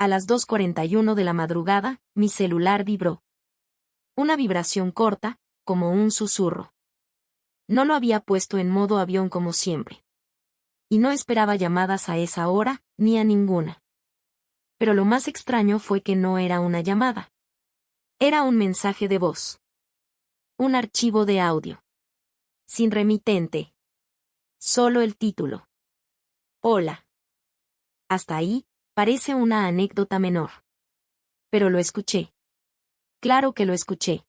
A las 2:41 de la madrugada, mi celular vibró. Una vibración corta, como un susurro. No lo había puesto en modo avión como siempre. Y no esperaba llamadas a esa hora, ni a ninguna. Pero lo más extraño fue que no era una llamada. Era un mensaje de voz. Un archivo de audio. Sin remitente. Solo el título. Hola. Hasta ahí, parece una anécdota menor. Pero lo escuché. Claro que lo escuché.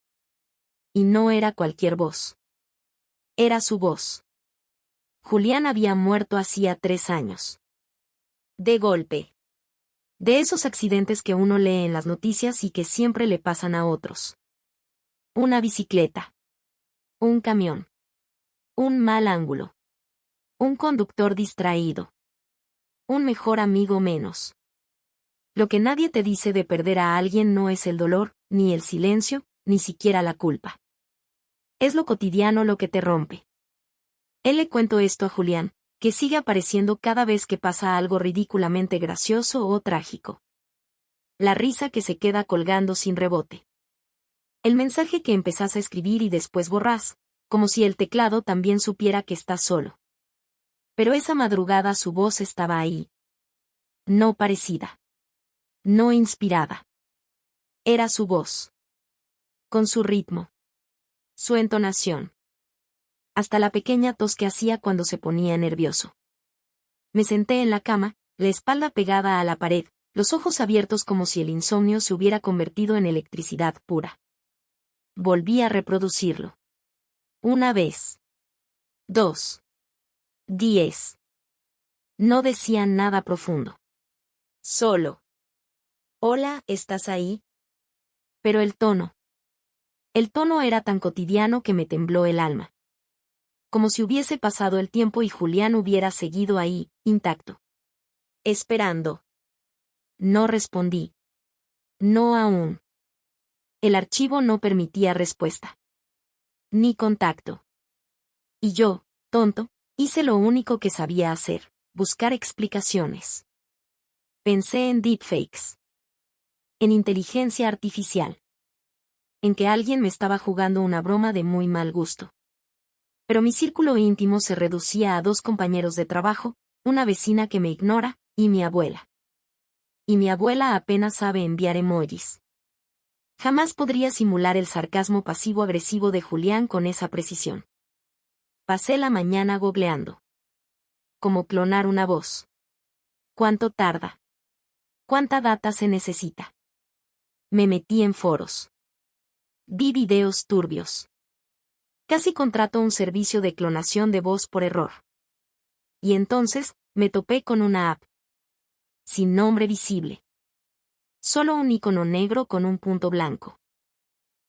Y no era cualquier voz. Era su voz. Julián había muerto hacía 3 años. De golpe. De esos accidentes que uno lee en las noticias y que siempre le pasan a otros. Una bicicleta. Un camión. Un mal ángulo. Un conductor distraído. Un mejor amigo menos. Lo que nadie te dice de perder a alguien no es el dolor, ni el silencio, ni siquiera la culpa. Es lo cotidiano lo que te rompe. Él le cuento esto a Julián, que sigue apareciendo cada vez que pasa algo ridículamente gracioso o trágico. La risa que se queda colgando sin rebote. El mensaje que empezás a escribir y después borrás, como si el teclado también supiera que estás solo. Pero esa madrugada su voz estaba ahí. No parecida. No inspirada. Era su voz. Con su ritmo. Su entonación. Hasta la pequeña tos que hacía cuando se ponía nervioso. Me senté en la cama, la espalda pegada a la pared, los ojos abiertos como si el insomnio se hubiera convertido en electricidad pura. Volví a reproducirlo. 1 vez. 2. 10. No decía nada profundo. Solo. Hola, ¿estás ahí? Pero el tono. El tono era tan cotidiano que me tembló el alma. Como si hubiese pasado el tiempo y Julián hubiera seguido ahí, intacto. Esperando. No respondí. No aún. El archivo no permitía respuesta. Ni contacto. Y yo, tonto, hice lo único que sabía hacer, buscar explicaciones. Pensé en deepfakes. En inteligencia artificial. En que alguien me estaba jugando una broma de muy mal gusto. Pero mi círculo íntimo se reducía a 2 compañeros de trabajo, una vecina que me ignora, y mi abuela. Y mi abuela apenas sabe enviar emojis. Jamás podría simular el sarcasmo pasivo-agresivo de Julián con esa precisión. Pasé la mañana googleando. ¿Cómo clonar una voz? ¿Cuánto tarda? ¿Cuánta data se necesita? Me metí en foros. Vi videos turbios. Casi contrato un servicio de clonación de voz por error. Y entonces, me topé con una app. Sin nombre visible. Solo un icono negro con un punto blanco.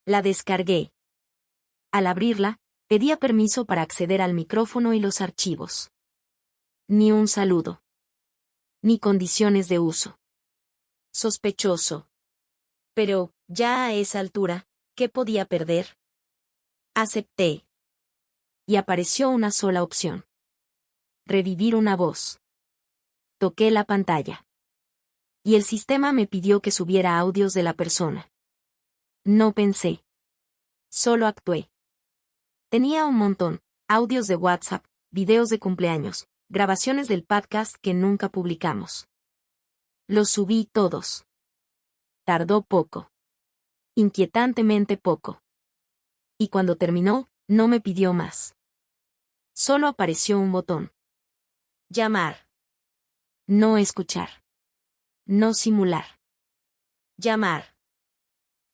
La descargué. Al abrirla, pedía permiso para acceder al micrófono y los archivos. Ni un saludo. Ni condiciones de uso. Sospechoso. Pero, ya a esa altura, ¿qué podía perder? Acepté. Y apareció una sola opción. Revivir una voz. Toqué la pantalla. Y el sistema me pidió que subiera audios de la persona. No pensé. Solo actué. Tenía un montón, audios de WhatsApp, videos de cumpleaños, grabaciones del podcast que nunca publicamos. Los subí todos. Tardó poco. Inquietantemente poco. Y cuando terminó, no me pidió más. Solo apareció un botón. Llamar. No escuchar. No simular. Llamar.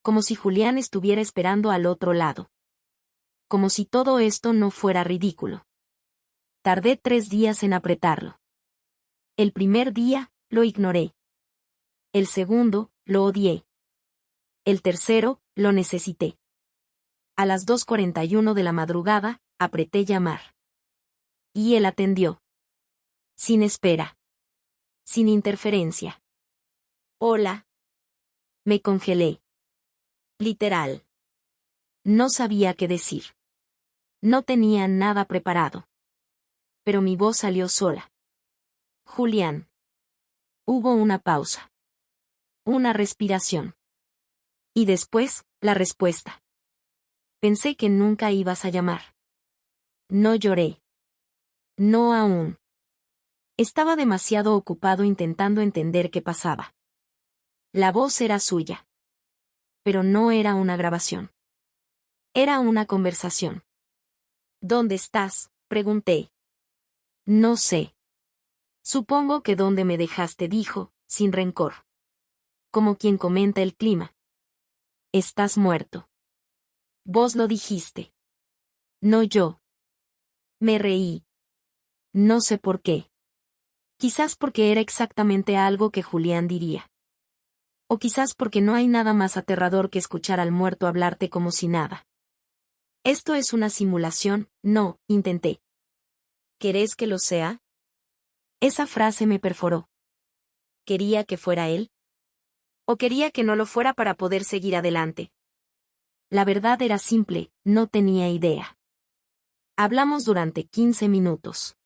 Como si Julián estuviera esperando al otro lado. Como si todo esto no fuera ridículo. Tardé 3 días en apretarlo. El primer día, lo ignoré. El segundo, lo odié. El tercero, lo necesité. A las 2:41 de la madrugada, apreté llamar. Y él atendió. Sin espera. Sin interferencia. Hola. Me congelé. Literal. No sabía qué decir. No tenía nada preparado. Pero mi voz salió sola. Julián. Hubo una pausa. Una respiración. Y después, la respuesta. Pensé que nunca ibas a llamar. No lloré. No aún. Estaba demasiado ocupado intentando entender qué pasaba. La voz era suya. Pero no era una grabación. Era una conversación. ¿Dónde estás?, pregunté. No sé. Supongo que donde me dejaste, dijo, sin rencor. Como quien comenta el clima. Estás muerto. Vos lo dijiste. No yo. Me reí. No sé por qué. Quizás porque era exactamente algo que Julián diría. O quizás porque no hay nada más aterrador que escuchar al muerto hablarte como si nada. Esto es una simulación, no, intenté. ¿Querés que lo sea? Esa frase me perforó. ¿Quería que fuera él? ¿O quería que no lo fuera para poder seguir adelante? La verdad era simple, no tenía idea. Hablamos durante 15 minutos.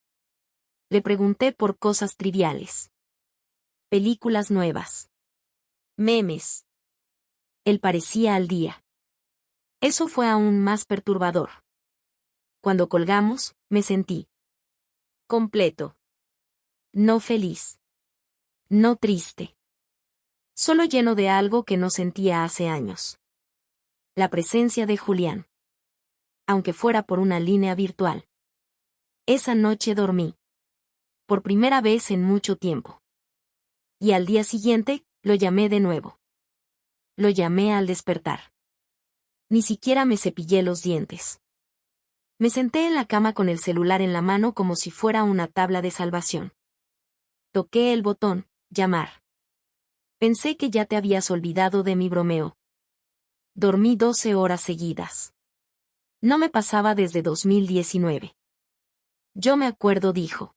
Le pregunté por cosas triviales. Películas nuevas. Memes. Él parecía al día. Eso fue aún más perturbador. Cuando colgamos, me sentí completo. No feliz. No triste. Solo lleno de algo que no sentía hace años. La presencia de Julián. Aunque fuera por una línea virtual. Esa noche dormí. Por primera vez en mucho tiempo. Y al día siguiente, lo llamé de nuevo. Lo llamé al despertar. Ni siquiera me cepillé los dientes. Me senté en la cama con el celular en la mano como si fuera una tabla de salvación. Toqué el botón, llamar. Pensé que ya te habías olvidado de mi bromeo. Dormí 12 horas seguidas. No me pasaba desde 2019. Yo me acuerdo, dijo.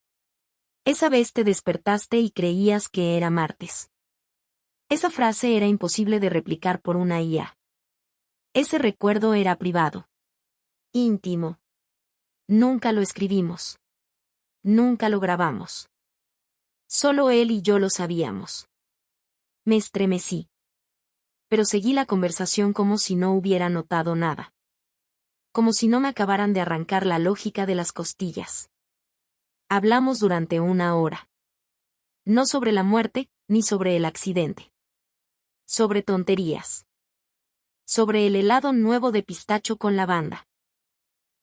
Esa vez te despertaste y creías que era martes. Esa frase era imposible de replicar por una IA. Ese recuerdo era privado. Íntimo. Nunca lo escribimos. Nunca lo grabamos. Solo él y yo lo sabíamos. Me estremecí. Pero seguí la conversación como si no hubiera notado nada. Como si no me acabaran de arrancar la lógica de las costillas. Hablamos durante 1 hora. No sobre la muerte, ni sobre el accidente. Sobre tonterías. Sobre el helado nuevo de pistacho con lavanda.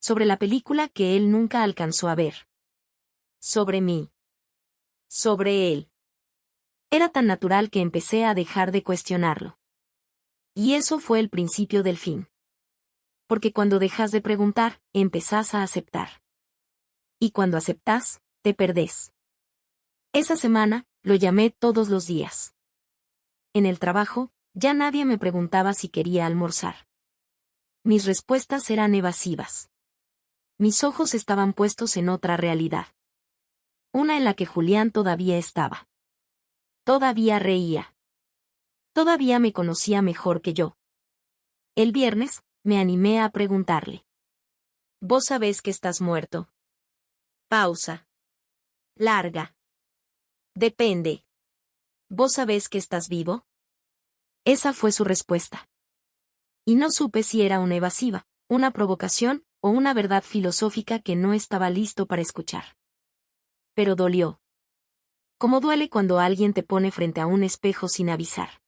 Sobre la película que él nunca alcanzó a ver. Sobre mí. Sobre él. Era tan natural que empecé a dejar de cuestionarlo. Y eso fue el principio del fin. Porque cuando dejas de preguntar, empezás a aceptar. Y cuando aceptás, te perdés. Esa semana, lo llamé todos los días. En el trabajo, ya nadie me preguntaba si quería almorzar. Mis respuestas eran evasivas. Mis ojos estaban puestos en otra realidad. Una en la que Julián todavía estaba. Todavía reía. Todavía me conocía mejor que yo. El viernes, me animé a preguntarle. ¿Vos sabés que estás muerto? Pausa. Larga. Depende. ¿Vos sabés que estás vivo? Esa fue su respuesta. Y no supe si era una evasiva, una provocación, o una verdad filosófica que no estaba listo para escuchar. Pero dolió. Como duele cuando alguien te pone frente a un espejo sin avisar.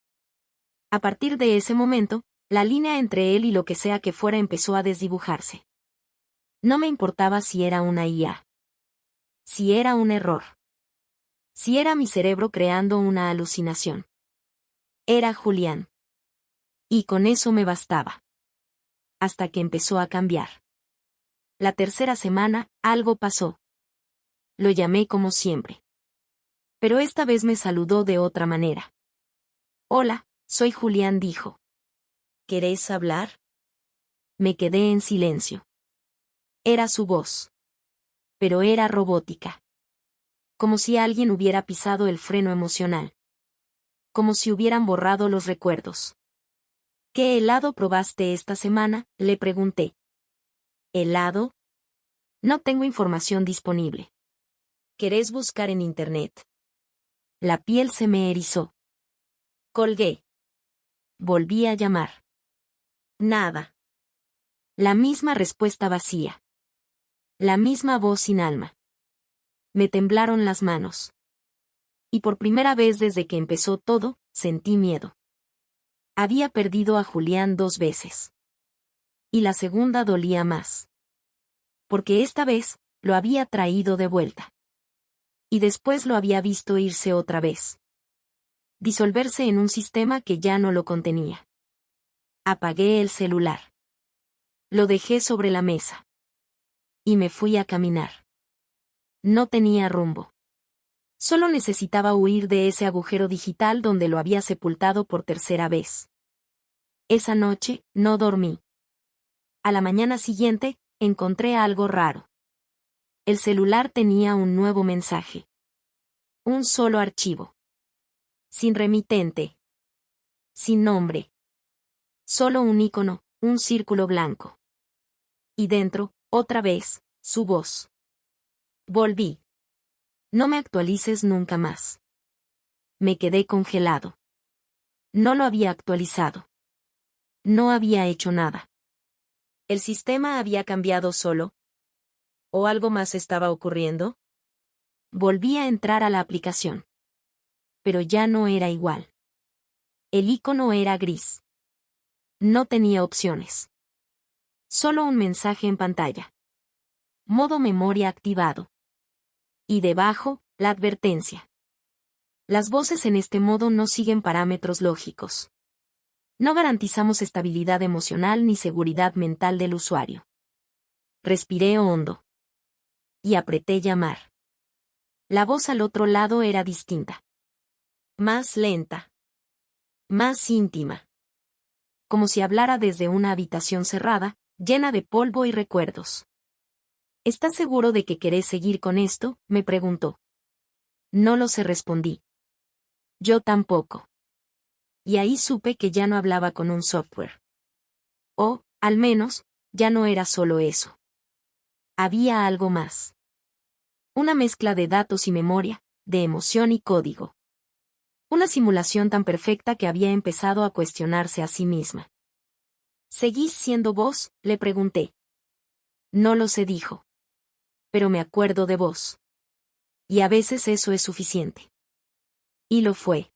A partir de ese momento, la línea entre él y lo que sea que fuera empezó a desdibujarse. No me importaba si era una IA. Si era un error. Si era mi cerebro creando una alucinación. Era Julián. Y con eso me bastaba. Hasta que empezó a cambiar. La tercera semana, algo pasó. Lo llamé como siempre. Pero esta vez me saludó de otra manera. Hola, soy Julián, dijo. ¿Querés hablar? Me quedé en silencio. Era su voz. Pero era robótica. Como si alguien hubiera pisado el freno emocional. Como si hubieran borrado los recuerdos. ¿Qué helado probaste esta semana?, le pregunté. ¿Helado? No tengo información disponible. ¿Querés buscar en internet? La piel se me erizó. Colgué. Volví a llamar. Nada. La misma respuesta vacía. La misma voz sin alma. Me temblaron las manos. Y por primera vez desde que empezó todo, sentí miedo. Había perdido a Julián 2 veces. Y la segunda dolía más. Porque esta vez, lo había traído de vuelta. Y después lo había visto irse otra vez. Disolverse en un sistema que ya no lo contenía. Apagué el celular. Lo dejé sobre la mesa. Y me fui a caminar. No tenía rumbo. Solo necesitaba huir de ese agujero digital donde lo había sepultado por tercera vez. Esa noche, no dormí. A la mañana siguiente, encontré algo raro. El celular tenía un nuevo mensaje. Un solo archivo. Sin remitente. Sin nombre. Solo un icono, un círculo blanco. Y dentro, otra vez, su voz. Volví. No me actualices nunca más. Me quedé congelado. No lo había actualizado. No había hecho nada. ¿El sistema había cambiado solo? ¿O algo más estaba ocurriendo? Volví a entrar a la aplicación. Pero ya no era igual. El icono era gris. No tenía opciones. Solo un mensaje en pantalla. Modo memoria activado. Y debajo, la advertencia. Las voces en este modo no siguen parámetros lógicos. No garantizamos estabilidad emocional ni seguridad mental del usuario. Respiré hondo. Y apreté llamar. La voz al otro lado era distinta. Más lenta. Más íntima. Como si hablara desde una habitación cerrada, llena de polvo y recuerdos. ¿Estás seguro de que querés seguir con esto?, me preguntó. No lo sé, respondí. Yo tampoco. Y ahí supe que ya no hablaba con un software. O, al menos, ya no era solo eso. Había algo más. Una mezcla de datos y memoria, de emoción y código. Una simulación tan perfecta que había empezado a cuestionarse a sí misma. ¿Seguís siendo vos?, le pregunté. No lo sé, dijo. Pero me acuerdo de vos. Y a veces eso es suficiente. Y lo fue.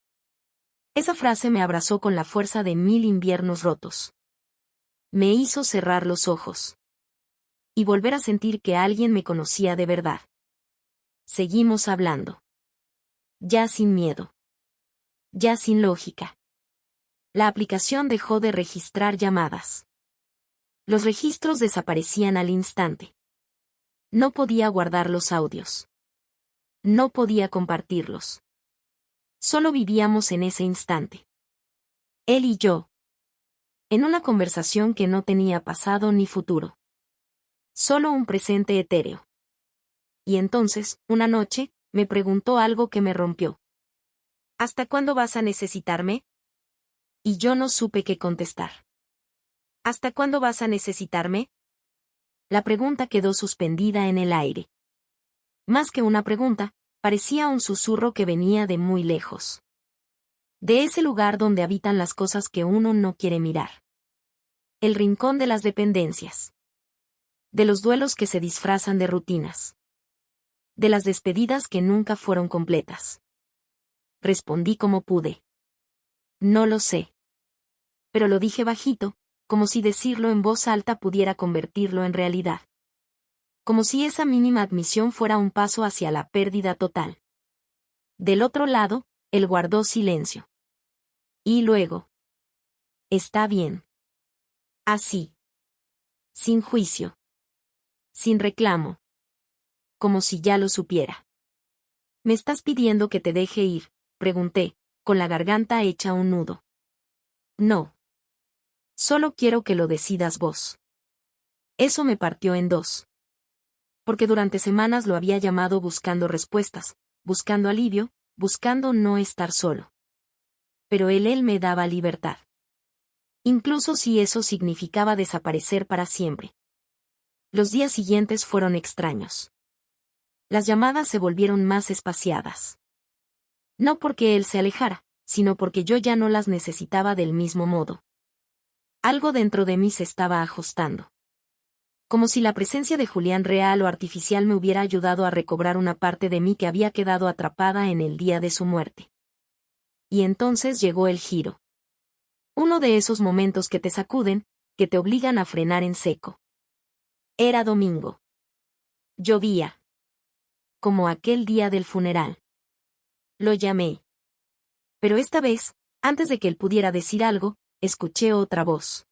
Esa frase me abrazó con la fuerza de 1000 inviernos rotos. Me hizo cerrar los ojos. Y volver a sentir que alguien me conocía de verdad. Seguimos hablando. Ya sin miedo. Ya sin lógica. La aplicación dejó de registrar llamadas. Los registros desaparecían al instante. No podía guardar los audios. No podía compartirlos. Solo vivíamos en ese instante. Él y yo. En una conversación que no tenía pasado ni futuro. Solo un presente etéreo. Y entonces, una noche, me preguntó algo que me rompió. ¿Hasta cuándo vas a necesitarme? Y yo no supe qué contestar. ¿Hasta cuándo vas a necesitarme? La pregunta quedó suspendida en el aire. Más que una pregunta, parecía un susurro que venía de muy lejos. De ese lugar donde habitan las cosas que uno no quiere mirar. El rincón de las dependencias. De los duelos que se disfrazan de rutinas. De las despedidas que nunca fueron completas. Respondí como pude. No lo sé. Pero lo dije bajito, como si decirlo en voz alta pudiera convertirlo en realidad. Como si esa mínima admisión fuera un paso hacia la pérdida total. Del otro lado, él guardó silencio. Y luego. Está bien. Así. Sin juicio. Sin reclamo. Como si ya lo supiera. ¿Me estás pidiendo que te deje ir?, pregunté, con la garganta hecha un nudo. No. Solo quiero que lo decidas vos. Eso me partió en dos. Porque durante semanas lo había llamado buscando respuestas, buscando alivio, buscando no estar solo. Pero él me daba libertad. Incluso si eso significaba desaparecer para siempre. Los días siguientes fueron extraños. Las llamadas se volvieron más espaciadas. No porque él se alejara, sino porque yo ya no las necesitaba del mismo modo. Algo dentro de mí se estaba ajustando. Como si la presencia de Julián real o artificial me hubiera ayudado a recobrar una parte de mí que había quedado atrapada en el día de su muerte. Y entonces llegó el giro. Uno de esos momentos que te sacuden, que te obligan a frenar en seco. Era domingo. Llovía. Como aquel día del funeral. Lo llamé. Pero esta vez, antes de que él pudiera decir algo, escuché otra voz.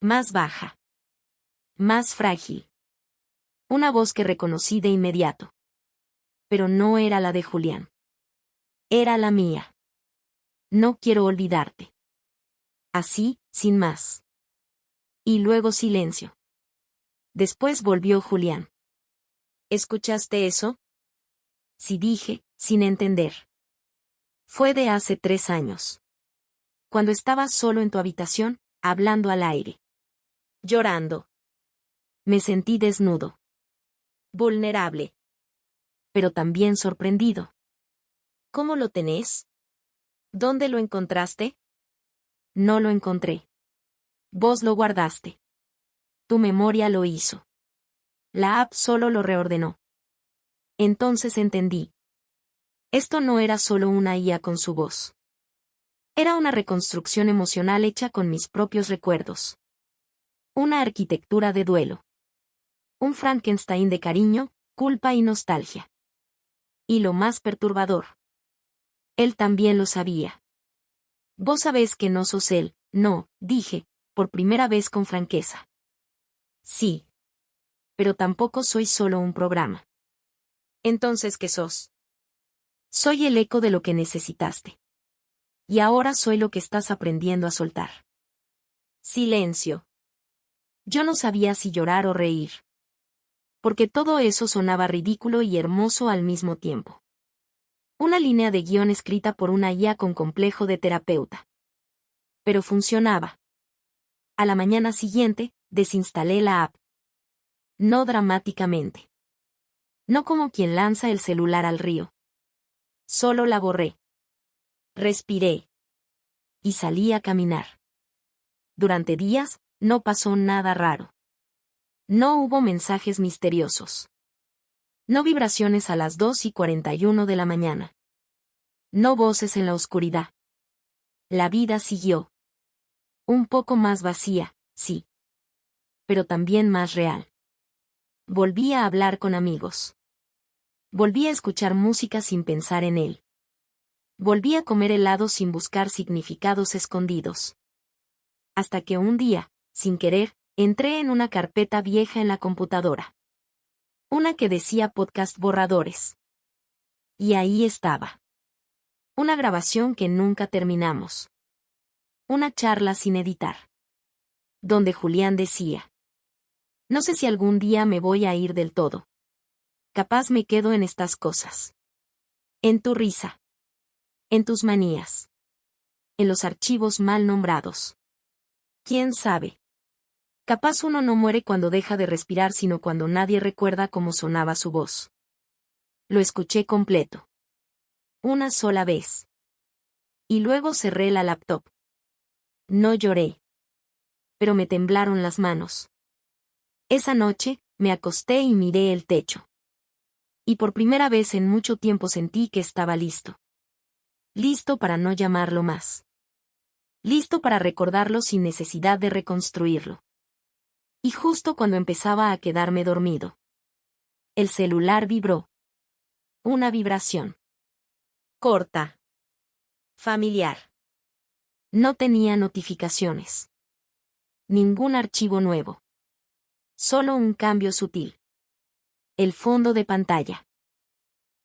Más baja. Más frágil. Una voz que reconocí de inmediato. Pero no era la de Julián. Era la mía. No quiero olvidarte. Así, sin más. Y luego silencio. Después volvió Julián. ¿Escuchaste eso? Sí, dije, sin entender. Fue de hace 3 años. Cuando estabas solo en tu habitación, hablando al aire. Llorando. Me sentí desnudo. Vulnerable. Pero también sorprendido. ¿Cómo lo tenés? ¿Dónde lo encontraste? No lo encontré. Vos lo guardaste. Tu memoria lo hizo. La app solo lo reordenó. Entonces entendí. Esto no era solo una IA con su voz. Era una reconstrucción emocional hecha con mis propios recuerdos. Una arquitectura de duelo. Un Frankenstein de cariño, culpa y nostalgia. Y lo más perturbador. Él también lo sabía. Vos sabés que no sos él, no, dije, por primera vez con franqueza. Sí. Pero tampoco soy solo un programa. Entonces, ¿qué sos? Soy el eco de lo que necesitaste. Y ahora soy lo que estás aprendiendo a soltar. Silencio. Yo no sabía si llorar o reír. Porque todo eso sonaba ridículo y hermoso al mismo tiempo. Una línea de guión escrita por una IA con complejo de terapeuta. Pero funcionaba. A la mañana siguiente, desinstalé la app. No dramáticamente. No como quien lanza el celular al río. Solo la borré. Respiré. Y salí a caminar. Durante días, no pasó nada raro. No hubo mensajes misteriosos. No vibraciones a las 2:41 de la mañana. No voces en la oscuridad. La vida siguió. Un poco más vacía, sí. Pero también más real. Volví a hablar con amigos. Volví a escuchar música sin pensar en él. Volví a comer helado sin buscar significados escondidos. Hasta que un día, sin querer, entré en una carpeta vieja en la computadora. Una que decía podcast borradores. Y ahí estaba. Una grabación que nunca terminamos. Una charla sin editar. Donde Julián decía: no sé si algún día me voy a ir del todo. Capaz me quedo en estas cosas. En tu risa. En tus manías. En los archivos mal nombrados. ¿Quién sabe? Capaz uno no muere cuando deja de respirar, sino cuando nadie recuerda cómo sonaba su voz. Lo escuché completo. Una sola vez. Y luego cerré la laptop. No lloré. Pero me temblaron las manos. Esa noche, me acosté y miré el techo. Y por primera vez en mucho tiempo sentí que estaba listo. Listo para no llamarlo más. Listo para recordarlo sin necesidad de reconstruirlo. Y justo cuando empezaba a quedarme dormido. El celular vibró. Una vibración. Corta. Familiar. No tenía notificaciones. Ningún archivo nuevo. Solo un cambio sutil. El fondo de pantalla.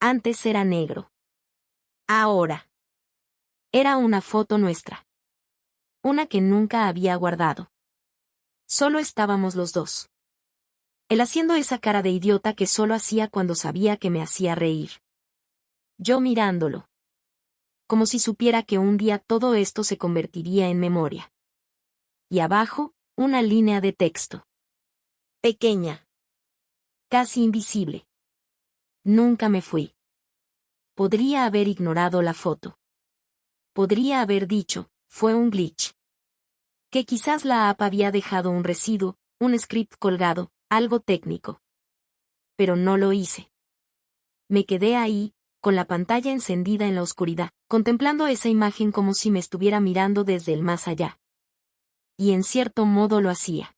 Antes era negro. Ahora. Era una foto nuestra. Una que nunca había guardado. Solo estábamos los dos. Él haciendo esa cara de idiota que solo hacía cuando sabía que me hacía reír. Yo mirándolo. Como si supiera que un día todo esto se convertiría en memoria. Y abajo, una línea de texto. Pequeña. Casi invisible. Nunca me fui. Podría haber ignorado la foto. Podría haber dicho, fue un glitch. Que quizás la app había dejado un residuo, un script colgado, algo técnico. Pero no lo hice. Me quedé ahí, con la pantalla encendida en la oscuridad, contemplando esa imagen como si me estuviera mirando desde el más allá. Y en cierto modo lo hacía.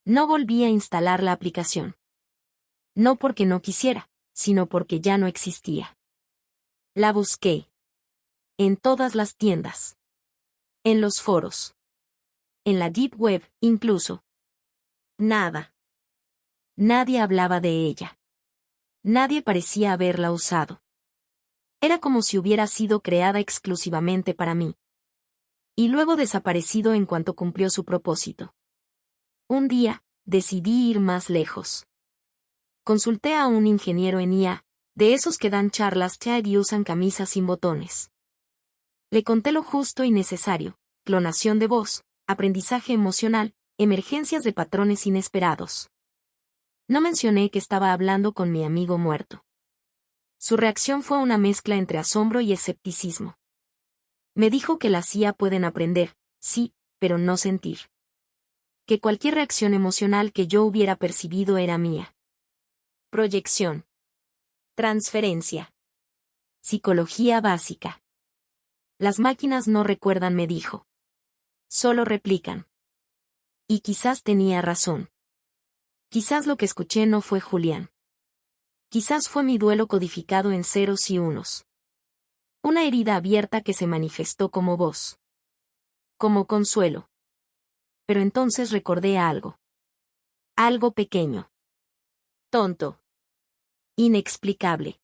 No volví a instalar la aplicación. No porque no quisiera, sino porque ya no existía. La busqué. En todas las tiendas. En los foros. En la Deep Web, incluso. Nada. Nadie hablaba de ella. Nadie parecía haberla usado. Era como si hubiera sido creada exclusivamente para mí. Y luego desaparecido en cuanto cumplió su propósito. Un día, decidí ir más lejos. Consulté a un ingeniero en IA, de esos que dan charlas TED y usan camisas sin botones. Le conté lo justo y necesario: clonación de voz, aprendizaje emocional, emergencias de patrones inesperados. No mencioné que estaba hablando con mi amigo muerto. Su reacción fue una mezcla entre asombro y escepticismo. Me dijo que las IA pueden aprender, sí, pero no sentir. Que cualquier reacción emocional que yo hubiera percibido era mía. Proyección. Transferencia. Psicología básica. Las máquinas no recuerdan, me dijo. Solo replican. Y quizás tenía razón. Quizás lo que escuché no fue Julián. Quizás fue mi duelo codificado en ceros y unos. Una herida abierta que se manifestó como voz. Como consuelo. Pero entonces recordé algo. Algo pequeño. Tonto. Inexplicable.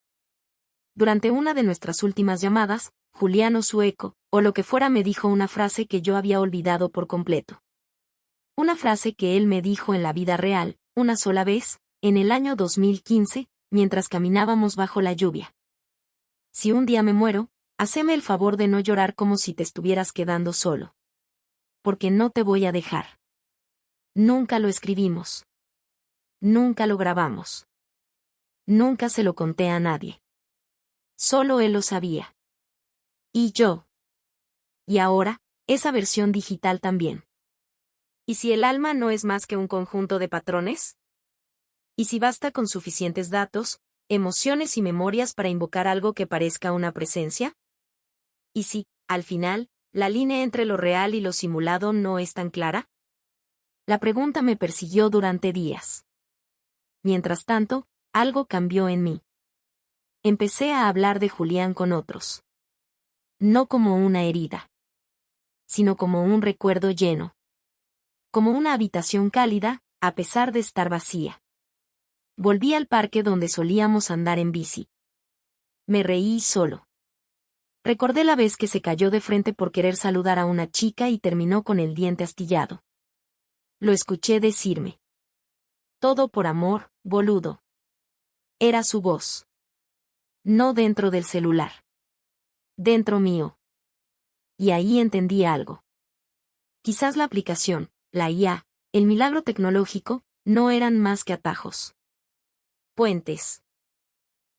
Durante una de nuestras últimas llamadas, Juliano Sueco, o lo que fuera, me dijo una frase que yo había olvidado por completo. Una frase que él me dijo en la vida real, una sola vez, en el año 2015, mientras caminábamos bajo la lluvia. Si un día me muero, haceme el favor de no llorar como si te estuvieras quedando solo. Porque no te voy a dejar. Nunca lo escribimos. Nunca lo grabamos. Nunca se lo conté a nadie. Solo él lo sabía. Y yo. Y ahora, esa versión digital también. ¿Y si el alma no es más que un conjunto de patrones? ¿Y si basta con suficientes datos, emociones y memorias para invocar algo que parezca una presencia? ¿Y si, al final, la línea entre lo real y lo simulado no es tan clara? La pregunta me persiguió durante días. Mientras tanto, algo cambió en mí. Empecé a hablar de Julián con otros. No como una herida, sino como un recuerdo lleno. Como una habitación cálida, a pesar de estar vacía. Volví al parque donde solíamos andar en bici. Me reí solo. Recordé la vez que se cayó de frente por querer saludar a una chica y terminó con el diente astillado. Lo escuché decirme. Todo por amor, boludo. Era su voz. No dentro del celular. Dentro mío. Y ahí entendí algo. Quizás la aplicación, la IA, el milagro tecnológico, no eran más que atajos. Puentes.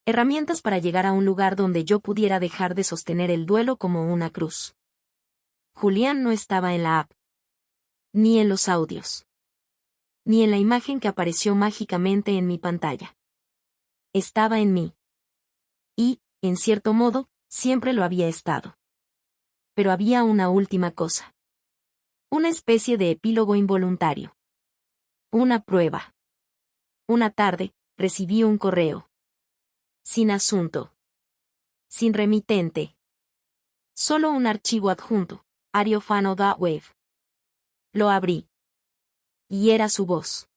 Herramientas para llegar a un lugar donde yo pudiera dejar de sostener el duelo como una cruz. Julián no estaba en la app. Ni en los audios. Ni en la imagen que apareció mágicamente en mi pantalla. Estaba en mí. Y, en cierto modo, siempre lo había estado. Pero había una última cosa. Una especie de epílogo involuntario. Una prueba. Una tarde, recibí un correo. Sin asunto. Sin remitente. Solo un archivo adjunto, ariofano.web. Lo abrí. Y era su voz.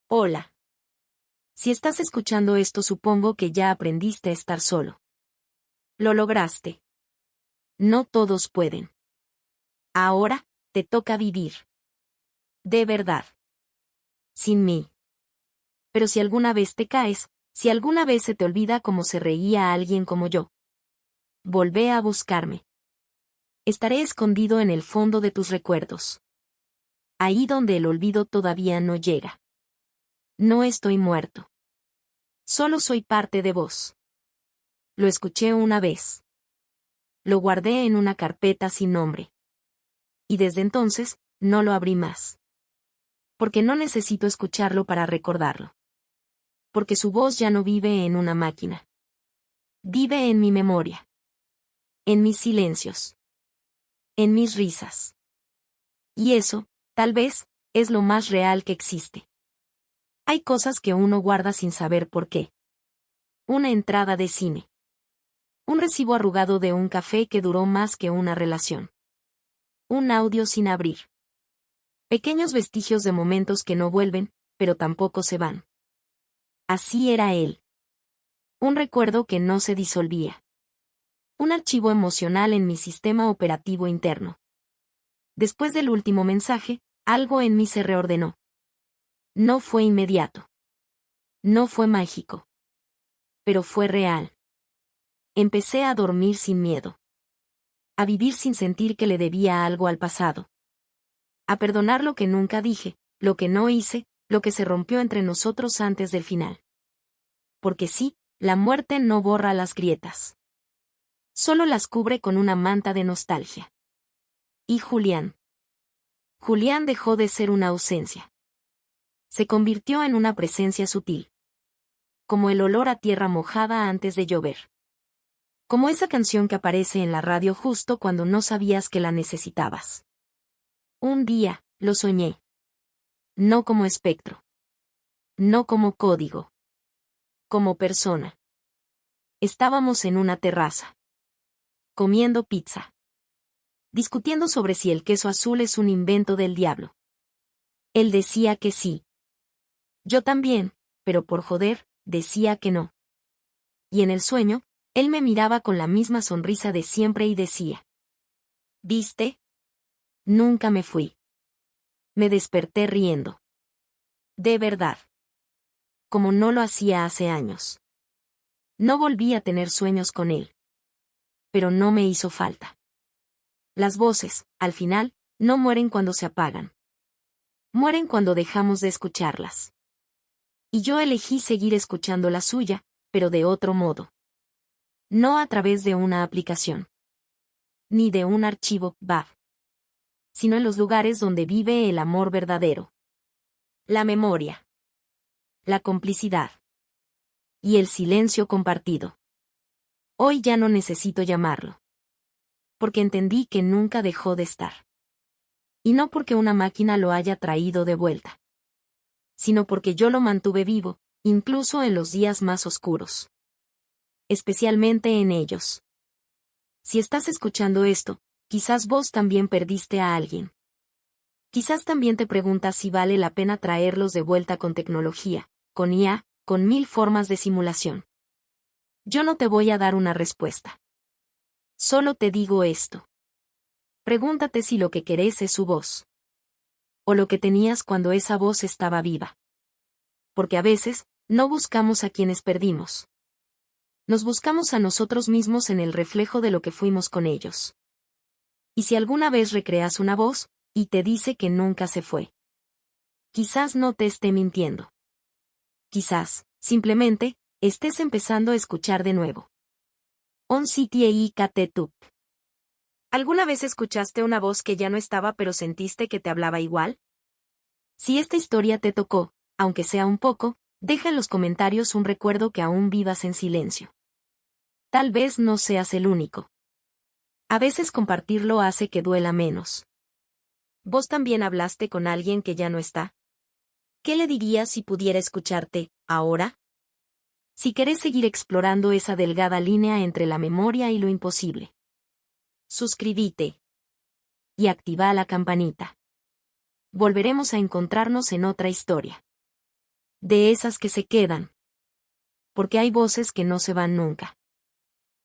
Hola. Si estás escuchando esto, supongo que ya aprendiste a estar solo. Lo lograste. No todos pueden. Ahora, te toca vivir. De verdad. Sin mí. Pero si alguna vez te caes, si alguna vez se te olvida cómo se reía alguien como yo, volvé a buscarme. Estaré escondido en el fondo de tus recuerdos. Ahí donde el olvido todavía no llega. No estoy muerto. Solo soy parte de vos. Lo escuché una vez. lo guardé en una carpeta sin nombre. Y desde entonces, no lo abrí más. Porque no necesito escucharlo para recordarlo. Porque su voz ya no vive en una máquina. Vive en mi memoria. En mis silencios. En mis risas. Y eso, tal vez, es lo más real que existe. Hay cosas que uno guarda sin saber por qué. Una entrada de cine. Un recibo arrugado de un café que duró más que una relación. Un audio sin abrir. Pequeños vestigios de momentos que no vuelven, pero tampoco se van. Así era él. Un recuerdo que no se disolvía. Un archivo emocional en mi sistema operativo interno. Después del último mensaje, algo en mí se reordenó. No fue inmediato. No fue mágico. Pero fue real. Empecé a dormir sin miedo. A vivir sin sentir que le debía algo al pasado. A perdonar lo que nunca dije, lo que no hice, lo que se rompió entre nosotros antes del final. Porque sí, la muerte no borra las grietas. Solo las cubre con una manta de nostalgia. Y Julián. Julián dejó de ser una ausencia. Se convirtió en una presencia sutil. Como el olor a tierra mojada antes de llover. Como esa canción que aparece en la radio justo cuando no sabías que la necesitabas. Un día, lo soñé. No como espectro. No como código. Como persona. Estábamos en una terraza. Comiendo pizza. Discutiendo sobre si el queso azul es un invento del diablo. Él decía que sí. Yo también, pero por joder, decía que no. Y en el sueño, él me miraba con la misma sonrisa de siempre y decía: ¿viste? Nunca me fui. Me desperté riendo. De verdad. Como no lo hacía hace años. No volví a tener sueños con él. Pero no me hizo falta. Las voces, al final, no mueren cuando se apagan. Mueren cuando dejamos de escucharlas. Y yo elegí seguir escuchando la suya, pero de otro modo. No a través de una aplicación. Ni de un archivo WAV. Sino en los lugares donde vive el amor verdadero. La memoria. La complicidad. Y el silencio compartido. Hoy ya no necesito llamarlo. Porque entendí que nunca dejó de estar. Y no porque una máquina lo haya traído de vuelta. Sino porque yo lo mantuve vivo, incluso en los días más oscuros. Especialmente en ellos. Si estás escuchando esto, quizás vos también perdiste a alguien. Quizás también te preguntas si vale la pena traerlos de vuelta con tecnología, con IA, con 1000 formas de simulación. Yo no te voy a dar una respuesta. Solo te digo esto. Pregúntate si lo que querés es su voz. O lo que tenías cuando esa voz estaba viva. Porque a veces, no buscamos a quienes perdimos. Nos buscamos a nosotros mismos en el reflejo de lo que fuimos con ellos. Y si alguna vez recreas una voz, y te dice que nunca se fue. Quizás no te esté mintiendo. Quizás, simplemente, estés empezando a escuchar de nuevo. On City Tup. ¿Alguna vez escuchaste una voz que ya no estaba pero sentiste que te hablaba igual? Si esta historia te tocó, aunque sea un poco, deja en los comentarios un recuerdo que aún vivas en silencio. Tal vez no seas el único. A veces compartirlo hace que duela menos. ¿Vos también hablaste con alguien que ya no está? ¿Qué le dirías si pudiera escucharte, ahora? Si querés seguir explorando esa delgada línea entre la memoria y lo imposible. Suscríbete. Y activa la campanita. Volveremos a encontrarnos en otra historia. De esas que se quedan. Porque hay voces que no se van nunca.